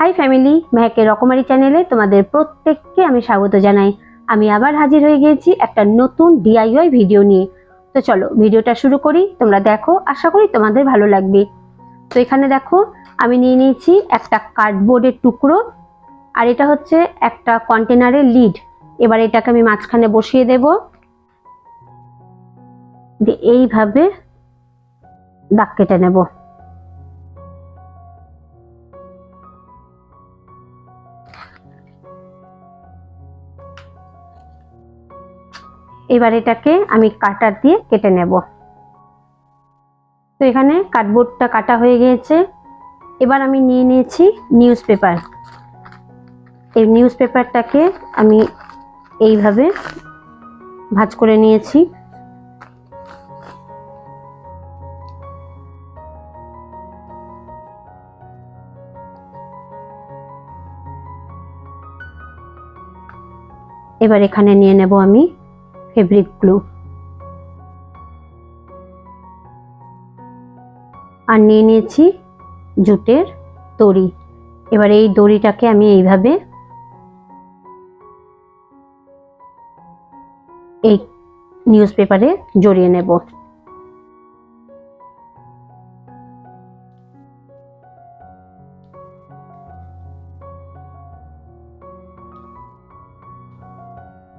High family, মেহেকের রকমারি চ্যানেলে তোমাদের প্রত্যেককে আমি স্বাগত জানাই। আমি আবার হাজির হয়ে গিয়েছি একটা নতুন ডিআইওয়াই ভিডিও নিয়ে। তো চলো ভিডিওটা শুরু করি, তোমরা দেখো, আশা করি তোমাদের ভালো লাগবে। তো এখানে দেখো আমি নিয়ে নিয়েছি একটা কার্ডবোর্ডের টুকরো, আর এটা হচ্ছে একটা কন্টেনারের লিড। এবার এটাকে আমি মাঝখানে বসিয়ে দেব, এইভাবে দাগ কেটে নেব। এবার এটাকে আমি কাটার দিয়ে কেটে নেব। তো এখানে কার্ডবোর্ডটা কাটা হয়ে গিয়েছে। এবার আমি নিয়ে নিয়েছি নিউজ পেপার। এই নিউজ পেপারটাকে আমি এইভাবে ভাঁজ করে নিয়েছি। এবার এখানে নিয়ে নেব আমি ফেব্রিক গ্লু, আর নিয়ে নিয়েছি জুটের দড়ি। এবার এই দড়িটাকে আমি এইভাবে এই নিউজ পেপারে জড়িয়ে নেব।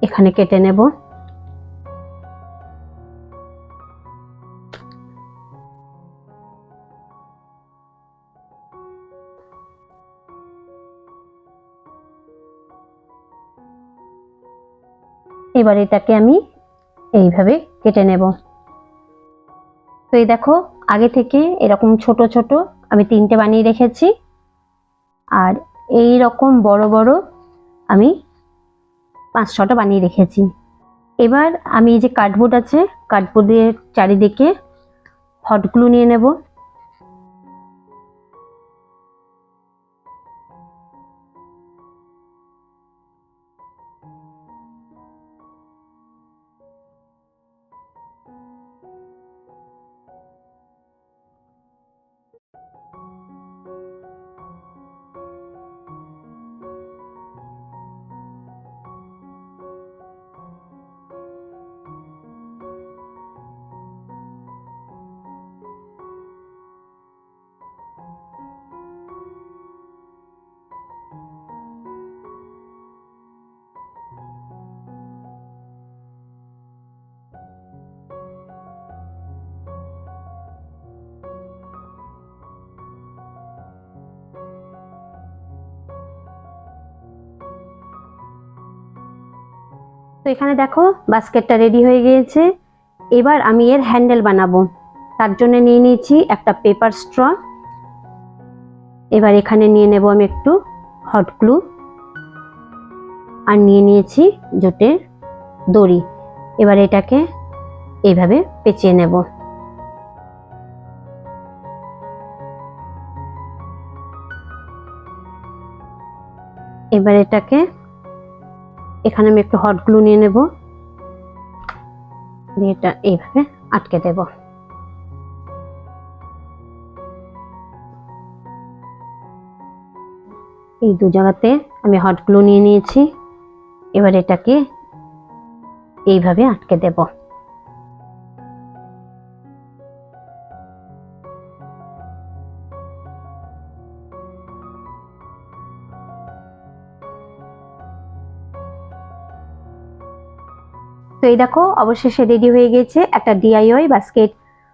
এখানে কেটে নেব। এবার এটাকে আমি এইভাবে কেটে নেব। তো এই দেখো আগে থেকে এরকম ছোট ছোট আমি 3টে বানিয়ে রেখেছি, আর এই রকম বড় বড় আমি 5-6টা বানিয়ে রেখেছি। এবার আমি এই যে কার্ডবোর্ড আছে, কার্ডবোর্ডের চারিদিকে হট গ্লু নিয়ে নেব। তো এখানে দেখো বাস্কেটটা রেডি হয়ে গিয়েছে। এবার আমি এর হ্যান্ডেল বানাবো, তার জন্য নিয়ে নিয়েছি একটা পেপার স্ট্র। এবার এখানে নিয়ে নেব আমি একটু হট গ্লু, আর নিয়ে নিয়েছি জুটের দড়ি। এবার এটাকে এইভাবে পেঁচিয়ে নেব। এবার এটাকে এখানে আমি একটু হট গ্লু নিয়ে নেব, দিয়ে এটা এইভাবে আটকে দেব। এই দু জায়গাতে আমি হট গ্লু নিয়ে নিয়েছি। এবার এটাকে এইভাবে আটকে দেব। তো এই দেখো অবশেষে রেডি হয়ে গেছে একটা ডিআইওয়াই বাস্কেট।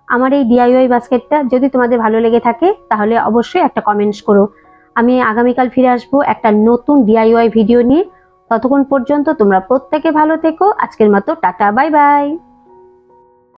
আমার এই ডিআইওয়াই বাস্কেটটা যদি তোমাদের ভালো লেগে থাকে তাহলে অবশ্যই একটা কমেন্টস করো। আমি আগামীকাল ফিরে আসবো একটা নতুন ডিআইওয়াই ভিডিও নিয়ে। ততক্ষণ পর্যন্ত তোমরা প্রত্যেকে ভালো থেকো। আজকের মতো টাটা, বাই বাই।